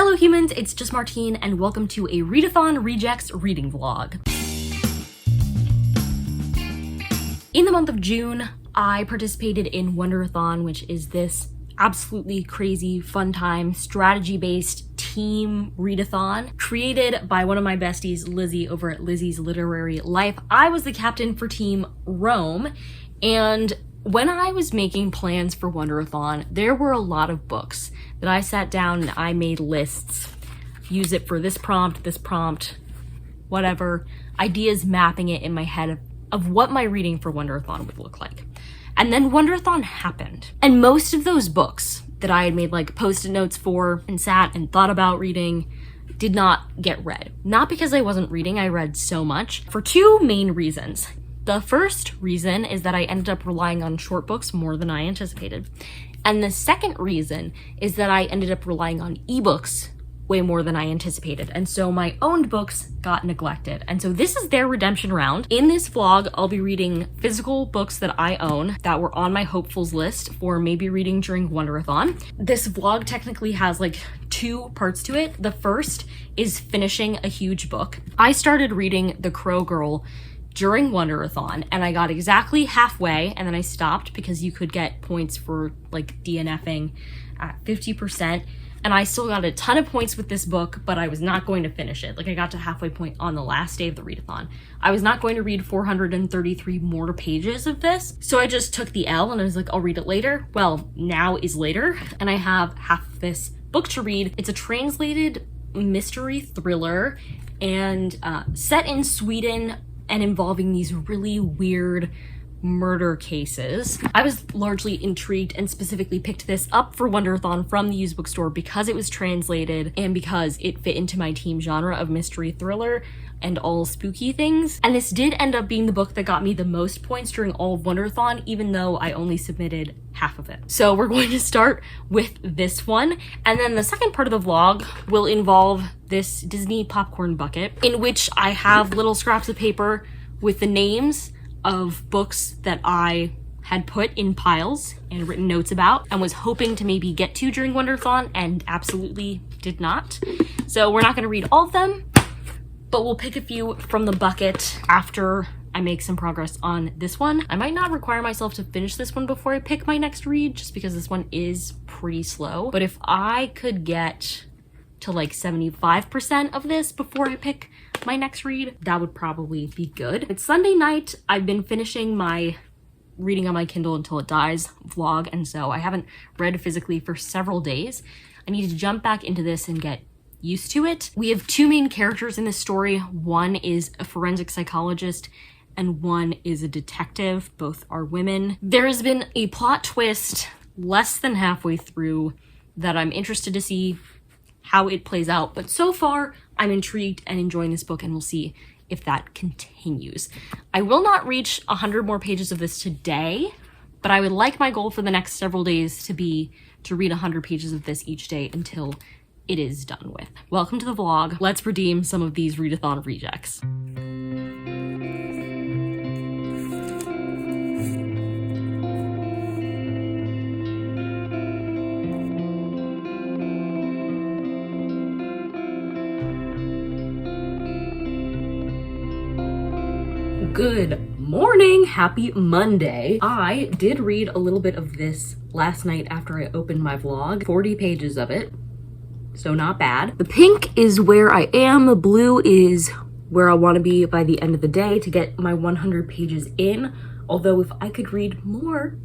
Hello humans, it's just Martine and welcome to a Readathon Rejects Reading vlog. In the month of June, I participated in Wonderathon, which is this absolutely crazy, fun time, strategy-based team readathon created by one of my besties, Lizzie, over at Lizzie's Literary Life. I was the captain for Team Rome, and when I was making plans for Wonderathon, there were a lot of books that I sat down and I made lists. Use it for this prompt, whatever. Ideas mapping it in my head of what my reading for Wonderathon would look like. And then Wonderathon happened. And most of those books that I had made like post-it notes for and sat and thought about reading did not get read. Not because I wasn't reading, I read so much, for two main reasons. The first reason is that I ended up relying on short books more than I anticipated. And the second reason is that I ended up relying on ebooks way more than I anticipated. And so my owned books got neglected. And so this is their redemption round. In this vlog, I'll be reading physical books that I own that were on my hopefuls list for maybe reading during Wonderathon. This vlog technically has like two parts to it. The first is finishing a huge book. I started reading The Crow Girl during Wonderathon, and I got exactly halfway, and then I stopped because you could get points for like DNFing at 50%, and I still got a ton of points with this book, but I was not going to finish it. Like, I got to halfway point on the last day of the readathon. I was not going to read 433 more pages of this, so I just took the L and I was like, I'll read it later. Well, now is later, and I have half of this book to read. It's a translated mystery thriller and set in Sweden, and involving these really weird murder cases. I was largely intrigued and specifically picked this up for Wonderathon from the used bookstore because it was translated and because it fit into my team genre of mystery thriller and all spooky things. And this did end up being the book that got me the most points during all of Wonderathon, even though I only submitted half of it. So we're going to start with this one. And then the second part of the vlog will involve this Disney popcorn bucket in which I have little scraps of paper with the names of books that I had put in piles and written notes about and was hoping to maybe get to during Wonderathon and absolutely did not. So we're not going to read all of them, but we'll pick a few from the bucket after I make some progress on this one. I might not require myself to finish this one before I pick my next read, just because this one is pretty slow. But if I could get to like 75% of this before I pick my next read, that would probably be good. It's Sunday night. I've been finishing my reading on my Kindle until it dies vlog, and so I haven't read physically for several days. I need to jump back into this and get used to it. We have two main characters in this story. One is a forensic psychologist and one is a detective. Both are women. There has been a plot twist less than halfway through that I'm interested to see how it plays out, but so far I'm intrigued and enjoying this book, and we'll see if that continues. I will not reach 100 more pages of this today, but I would like my goal for the next several days to be to read 100 pages of this each day until it is done with. Welcome to the vlog. Let's redeem some of these readathon rejects. Good morning, happy Monday. I did read a little bit of this last night after I opened my vlog, 40 pages of it, so not bad. The pink is where I am, the blue is where I want to be by the end of the day to get my 100 pages in, although if I could read more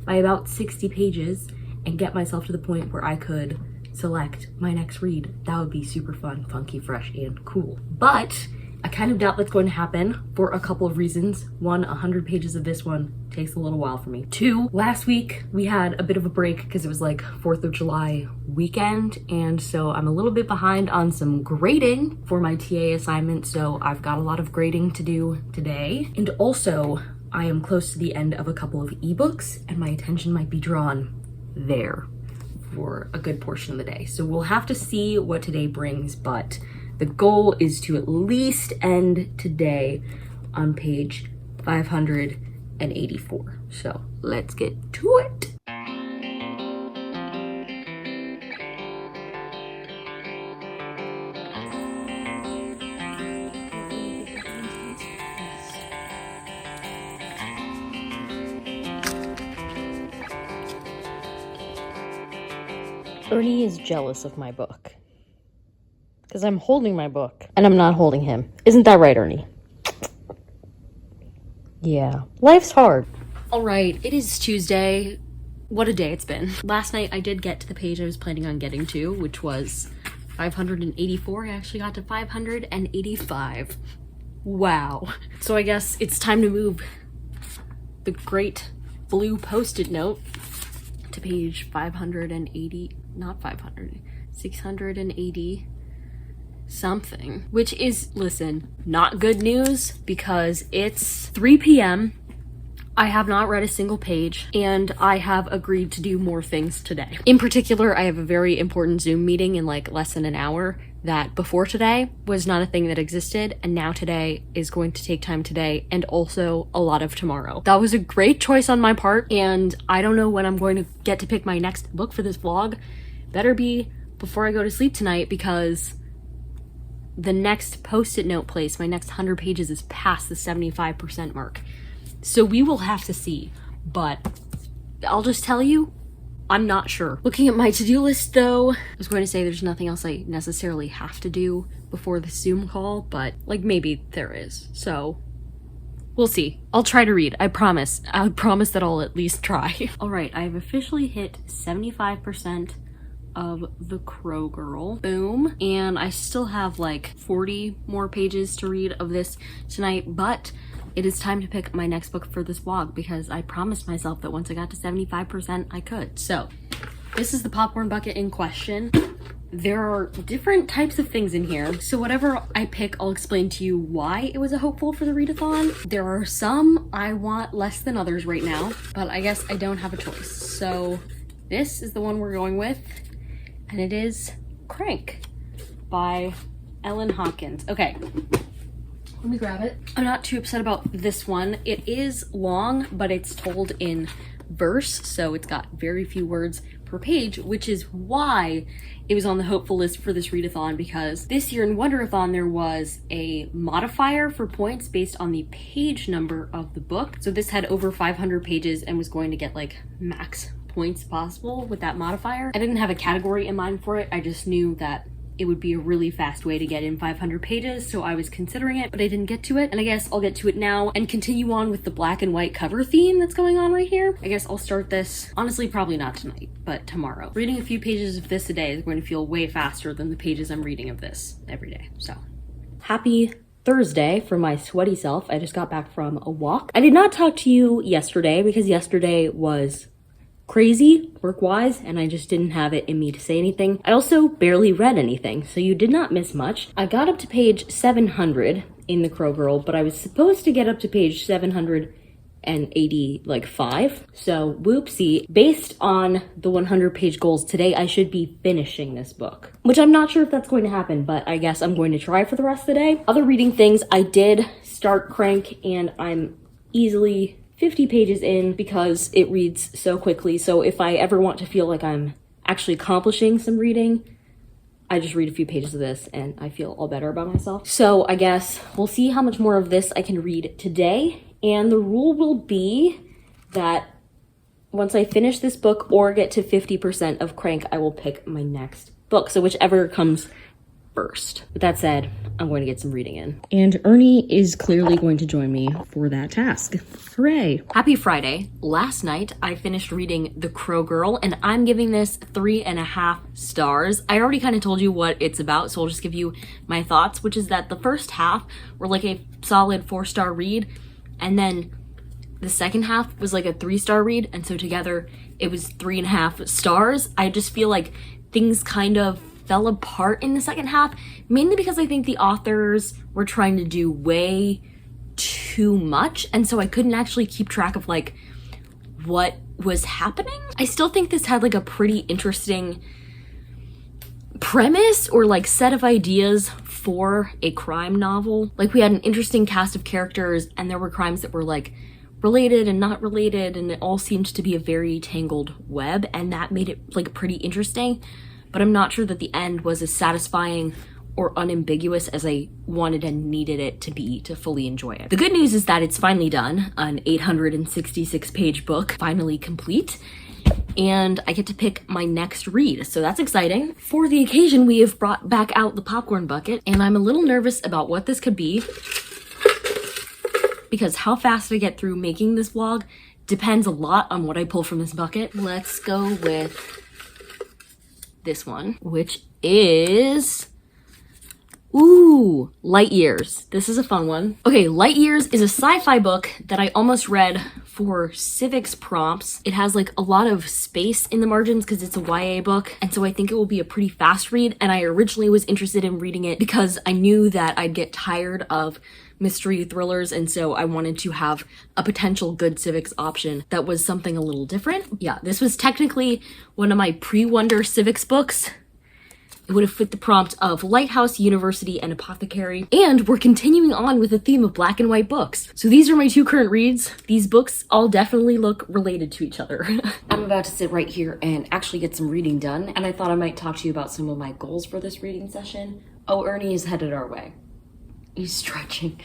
by about 60 pages and get myself to the point where I could select my next read, that would be super fun, funky, fresh, and cool. But I kind of doubt that's going to happen for a couple of reasons. One, 100 pages of this one takes a little while for me. Two, last week we had a bit of a break because it was like 4th of July weekend, and so I'm a little bit behind on some grading for my TA assignment, so I've got a lot of grading to do today. And also, I am close to the end of a couple of ebooks, and my attention might be drawn there for a good portion of the day. So we'll have to see what today brings, but the goal is to at least end today on page 584. So let's get to it. Ernie is jealous of my book. Because I'm holding my book. And I'm not holding him. Isn't that right, Ernie? Yeah. Life's hard. Alright, it is Tuesday. What a day it's been. Last night I did get to the page I was planning on getting to, which was 584. I actually got to 585. Wow. So I guess it's time to move the great blue post-it note to page 580, not 500, 680 something, which is, listen, not good news because it's 3 p.m. I have not read a single page and I have agreed to do more things today. In particular, I have a very important Zoom meeting in like less than an hour that before today was not a thing that existed, and now today is going to take time today and also a lot of tomorrow. That was a great choice on my part, and I don't know when I'm going to get to pick my next book for this vlog. Better be before I go to sleep tonight, because the next post-it note place, my next 100 pages, is past the 75% mark. So we will have to see, but I'll just tell you, I'm not sure. Looking at my to-do list though, I was going to say there's nothing else I necessarily have to do before the Zoom call, but like maybe there is. So we'll see. I'll try to read, I promise. I promise that I'll at least try. All right, I have officially hit 75% of The Crow Girl. Boom. And I still have like 40 more pages to read of this tonight, but it is time to pick my next book for this vlog because I promised myself that once I got to 75%, I could. So this is the popcorn bucket in question. There are different types of things in here. So whatever I pick, I'll explain to you why it was a hopeful for the readathon. There are some I want less than others right now, but I guess I don't have a choice. So this is the one we're going with, and it is Crank by Ellen Hopkins. Okay. Let me grab it. I'm not too upset about this one. It is long, but it's told in verse, so it's got very few words per page, which is why it was on the hopeful list for this readathon, because this year in Wonderathon there was a modifier for points based on the page number of the book. So this had over 500 pages and was going to get like max points possible with that modifier. I didn't have a category in mind for it. I just knew that it would be a really fast way to get in 500 pages, so I was considering it, but I didn't get to it. And I guess I'll get to it now and continue on with the black and white cover theme that's going on right here. I guess I'll start this, honestly, probably not tonight, but tomorrow. Reading a few pages of this a day is going to feel way faster than the pages I'm reading of this every day, so. Happy Thursday for my sweaty self. I just got back from a walk. I did not talk to you yesterday because yesterday was crazy work-wise and I just didn't have it in me to say anything. I also barely read anything, so you did not miss much. I got up to page 700 in The Crow Girl, but I was supposed to get up to page 785, so whoopsie. Based on the 100-page goals today, I should be finishing this book, which I'm not sure if that's going to happen, but I guess I'm going to try for the rest of the day. Other reading things, I did start Crank and I'm easily 50 pages in because it reads so quickly. So if I ever want to feel like I'm actually accomplishing some reading, I just read a few pages of this and I feel all better about myself. So I guess we'll see how much more of this I can read today. And the rule will be that once I finish this book or get to 50% of Crank, I will pick my next book. So whichever comes first. With that said, I'm going to get some reading in. And Ernie is clearly going to join me for that task. Hooray. Happy Friday. Last night, I finished reading The Crow Girl, and I'm giving this 3.5 stars. I already kind of told you what it's about, so I'll just give you my thoughts, which is that the first half were like a solid 4-star read, and then the second half was like a 3-star read, and so together it was 3.5 stars. I just feel like things kind of fell apart in the second half, mainly because I think the authors were trying to do way too much, and so I couldn't actually keep track of like what was happening. I still think this had like a pretty interesting premise or like set of ideas for a crime novel. Like we had an interesting cast of characters and there were crimes that were like related and not related, and it all seemed to be a very tangled web, and that made it like pretty interesting. But I'm not sure that the end was as satisfying or unambiguous as I wanted and needed it to be to fully enjoy it. The good news is that it's finally done, an 866 page book, finally complete. and I get to pick my next read, so that's exciting. For the occasion, we have brought back out the popcorn bucket, and I'm a little nervous about what this could be, because how fast I get through making this vlog depends a lot on what I pull from this bucket. Let's go with this one, which is, ooh, Light Years. This is a fun one. Okay, Light Years is a sci-fi book that I almost read for civics prompts. It has like a lot of space in the margins because it's a YA book, and so I think it will be a pretty fast read, and I originally was interested in reading it because I knew that I'd get tired of mystery thrillers, and so I wanted to have a potential good civics option that was something a little different. Yeah, this was technically one of my pre-Wonder civics books. It would have fit the prompt of Lighthouse, University, and Apothecary. And we're continuing on with the theme of black and white books. So these are my two current reads. These books all definitely look related to each other. I'm about to sit right here and actually get some reading done, and I thought I might talk to you about some of my goals for this reading session. Oh, Ernie is headed our way. He's stretching.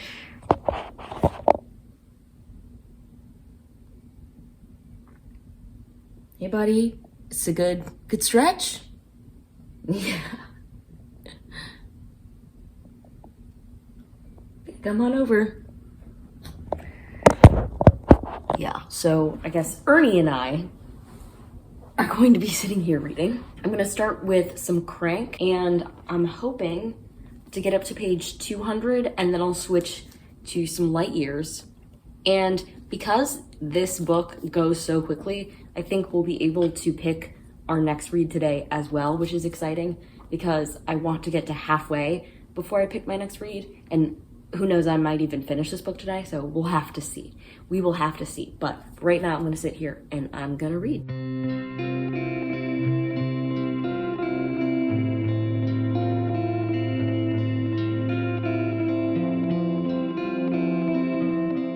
Hey, buddy. It's a good stretch? Yeah. Come on over. Yeah, so I guess Ernie and I are going to be sitting here reading. I'm gonna start with some Crank, and I'm hoping to get up to page 200, and then I'll switch to some Light Years. And because this book goes so quickly, I think we'll be able to pick our next read today as well, which is exciting because I want to get to halfway before I pick my next read, and who knows, I might even finish this book today, so we'll have to see. We will have to see, but right now I'm gonna sit here and I'm gonna read.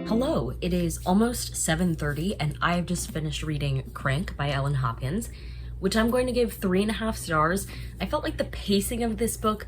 Hello, it is almost 7:30 and I have just finished reading Crank by Ellen Hopkins, which I'm going to give 3.5 stars. I felt like the pacing of this book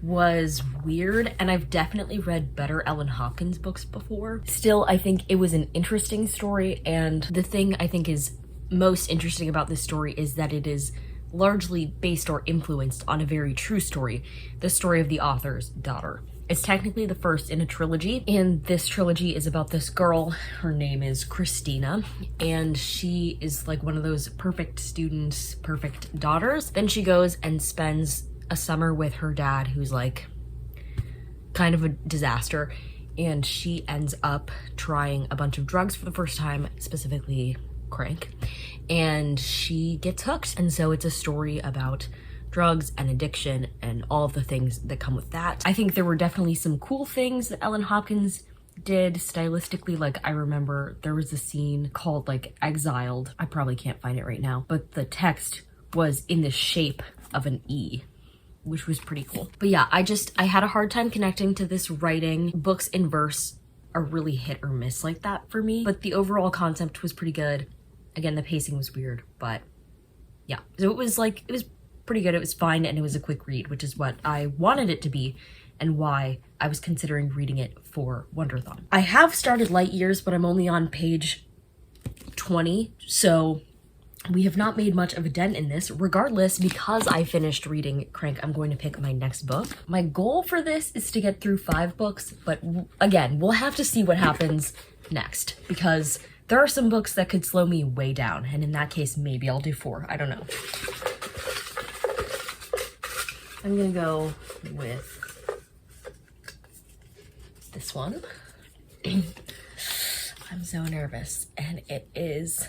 was weird, and I've definitely read better Ellen Hopkins books before. Still, I think it was an interesting story, and the thing I think is most interesting about this story is that it is largely based or influenced on a very true story, the story of the author's daughter. It's technically the first in a trilogy, and this trilogy is about this girl. Her name is Christina, and she is like one of those perfect students, perfect daughters. Then she goes and spends a summer with her dad, who's like kind of a disaster, and she ends up trying a bunch of drugs for the first time, specifically Crank, and she gets hooked. And so it's a story about drugs and addiction and all of the things that come with that. I think there were definitely some cool things that Ellen Hopkins did stylistically. Like, I remember there was a scene called like Exiled. I probably can't find it right now, but the text was in the shape of an E, which was pretty cool. But yeah, I had a hard time connecting to this writing. Books in verse are really hit or miss like that for me, but the overall concept was pretty good. Again, the pacing was weird, but yeah. So it was pretty good. It was fine, and it was a quick read, which is what I wanted it to be and why I was considering reading it for Wonderthon. I have started Light Years, but I'm only on page 20, so we have not made much of a dent in this. Regardless, because I finished reading Crank, I'm going to pick my next book. My goal for this is to get through 5 books, but again, we'll have to see what happens next, because there are some books that could slow me way down, and in that case, maybe I'll do 4. I don't know. I'm gonna go with this one. I'm so nervous, and it is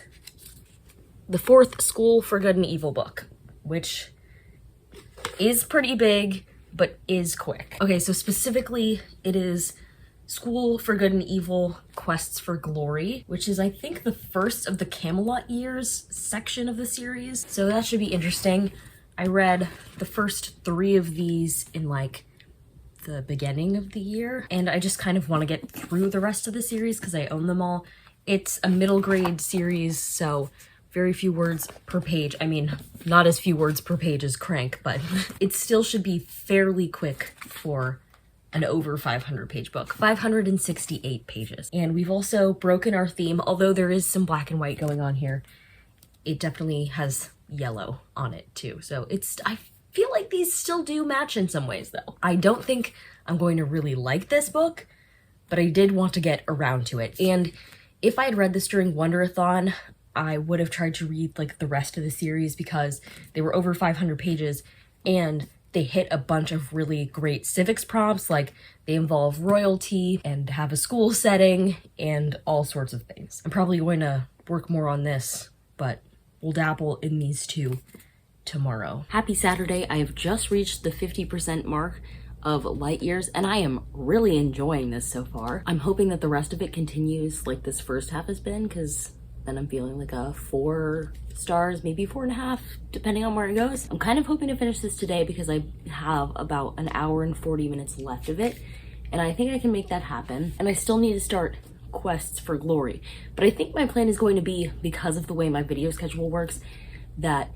the 4th School for Good and Evil book, which is pretty big, but is quick. Okay, so specifically, it is School for Good and Evil Quests for Glory, which is, I think, the first of the Camelot years section of the series, so that should be interesting. I read the first 3 of these in like the beginning of the year, and I just kind of want to get through the rest of the series because I own them all. It's a middle grade series, so very few words per page. I mean, not as few words per page as Crank, but it still should be fairly quick for an over 500 page book. 568 pages. And we've also broken our theme, although there is some black and white going on here. it definitely has yellow on it too. So I feel like these still do match in some ways though. I don't think I'm going to really like this book, but I did want to get around to it. And if I had read this during Wonderathon, I would have tried to read like the rest of the series because they were over 500 pages and they hit a bunch of really great civics prompts, like they involve royalty and have a school setting and all sorts of things. I'm probably going to work more on this, but we'll dabble in these two tomorrow. Happy Saturday. I have just reached the 50% mark of light years and I am really enjoying this so far. I'm hoping that the rest of it continues like this first half has been, because then I'm feeling like a 4 stars, maybe 4.5, depending on where it goes. I'm kind of hoping to finish this today because I have about an hour and 40 minutes left of it, and I think I can make that happen. And I still need to start quests for glory. But I think my plan is going to be, because of the way my video schedule works, that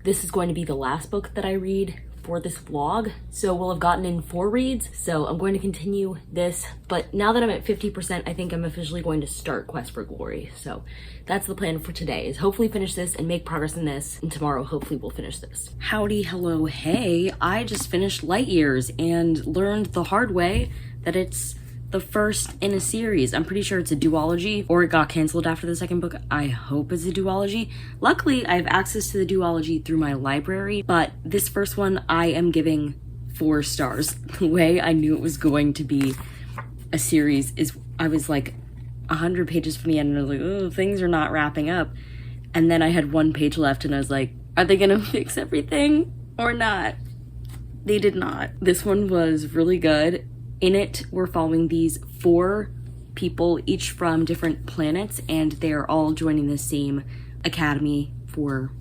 this is going to be the last book that I read for this vlog. So we'll have gotten in 4 reads. So I'm going to continue this, but now that I'm at 50%, I think I'm officially going to start Quest for Glory. So that's the plan for today, is hopefully finish this and make progress in this. And tomorrow, hopefully we'll finish this. Howdy, hello, hey. I just finished Light Years and learned the hard way that it's the first in a series. I'm pretty sure it's a duology, or it got canceled after the second book. I hope it's a duology. Luckily, I have access to the duology through my library, but this first one I am giving 4 stars. The way I knew it was going to be a series is I was like 100 pages from the end and I was like, oh, things are not wrapping up. And then I had 1 page left and I was like, are they gonna fix everything or not? They did not. This one was really good. In it, we're following these 4 people, each from different planets, and they're all joining the same academy for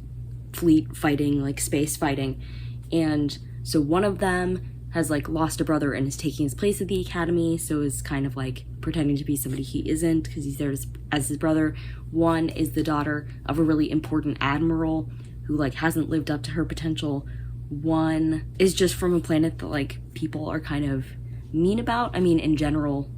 fleet fighting, like space fighting. And so one of them has like lost a brother and is taking his place at the academy, so is kind of like pretending to be somebody he isn't because he's there as his brother. One is the daughter of a really important admiral who like hasn't lived up to her potential. One is just from a planet that like people are kind of mean about. I mean, in general,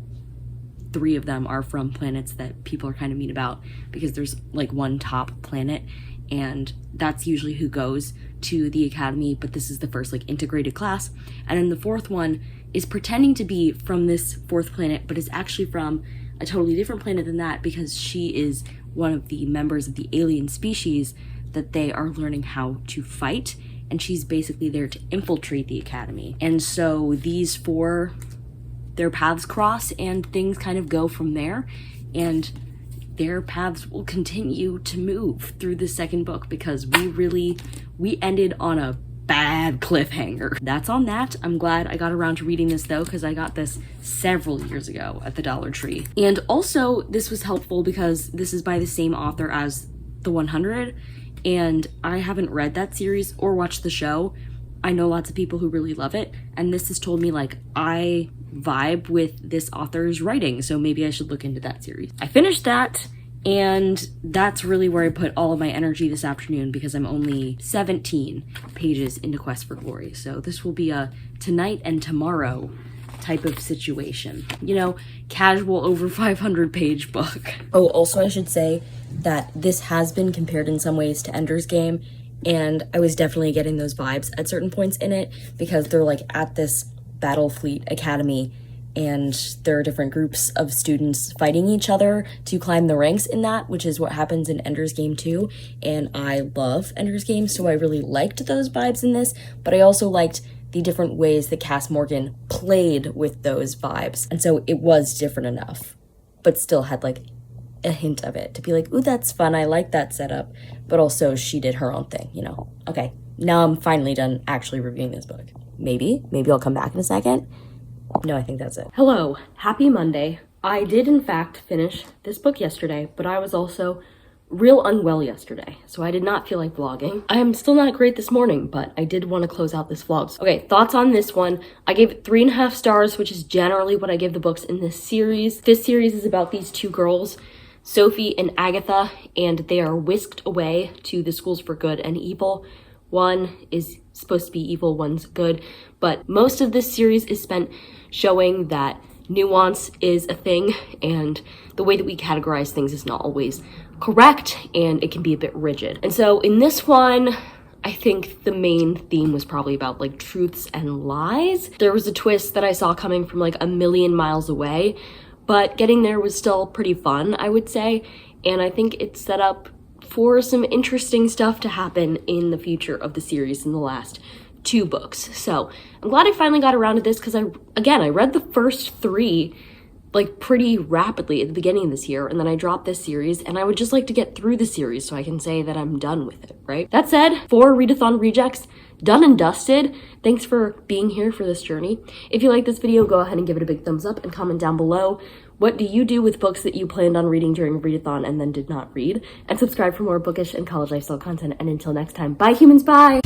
3 of them are from planets that people are kind of mean about because there's like one top planet, and that's usually who goes to the academy, but this is the first like integrated class. And then the 4th one is pretending to be from this 4th planet, but is actually from a totally different planet than that because she is one of the members of the alien species that they are learning how to fight. And she's basically there to infiltrate the academy. And so these 4, their paths cross and things kind of go from there. And their paths will continue to move through the second book because we ended on a bad cliffhanger. That's on that. I'm glad I got around to reading this though, because I got this several years ago at the Dollar Tree. And also this was helpful because this is by the same author as the 100. And I haven't read that series or watched the show. I know lots of people who really love it, and this has told me like I vibe with this author's writing, so maybe I should look into that series. I finished that, and that's really where I put all of my energy this afternoon because I'm only 17 pages into Quest for Glory. So this will be a tonight and tomorrow type of situation. You know, casual over 500 page book. Oh, also I should say that this has been compared in some ways to Ender's Game, and I was definitely getting those vibes at certain points in it because they're like at this battle fleet academy and there are different groups of students fighting each other to climb the ranks in that, which is what happens in Ender's Game too. And I love Ender's Game, so I really liked those vibes in this, but I also liked the different ways that Cass Morgan played with those vibes. And so it was different enough, but still had like a hint of it to be like, ooh, that's fun, I like that setup. But also she did her own thing, you know? Okay, now I'm finally done actually reviewing this book. Maybe I'll come back in a second. No, I think that's it. Hello, happy Monday. I did in fact finish this book yesterday, but I was also real unwell yesterday, so I did not feel like vlogging. I am still not great this morning, but I did want to close out this vlog. Okay, thoughts on this one. I gave it 3.5 stars, which is generally what I give the books in this series. This series is about these 2 girls, Sophie and Agatha, and they are whisked away to the schools for good and evil. One is supposed to be evil, one's good, but most of this series is spent showing that nuance is a thing, and the way that we categorize things is not always correct and it can be a bit rigid. And so in this one, I think the main theme was probably about like truths and lies. There was a twist that I saw coming from like a million miles away, but getting there was still pretty fun, I would say. And I think it set up for some interesting stuff to happen in the future of the series in the last 2 books. So I'm glad I finally got around to this because I read the first 3 like pretty rapidly at the beginning of this year, and then I dropped this series, and I would just like to get through the series so I can say that I'm done with it, right? That said, for Readathon Rejects, done and dusted. Thanks for being here for this journey. If you like this video, go ahead and give it a big thumbs up and comment down below. What do you do with books that you planned on reading during Readathon and then did not read? And subscribe for more bookish and college lifestyle content. And until next time, bye humans, bye!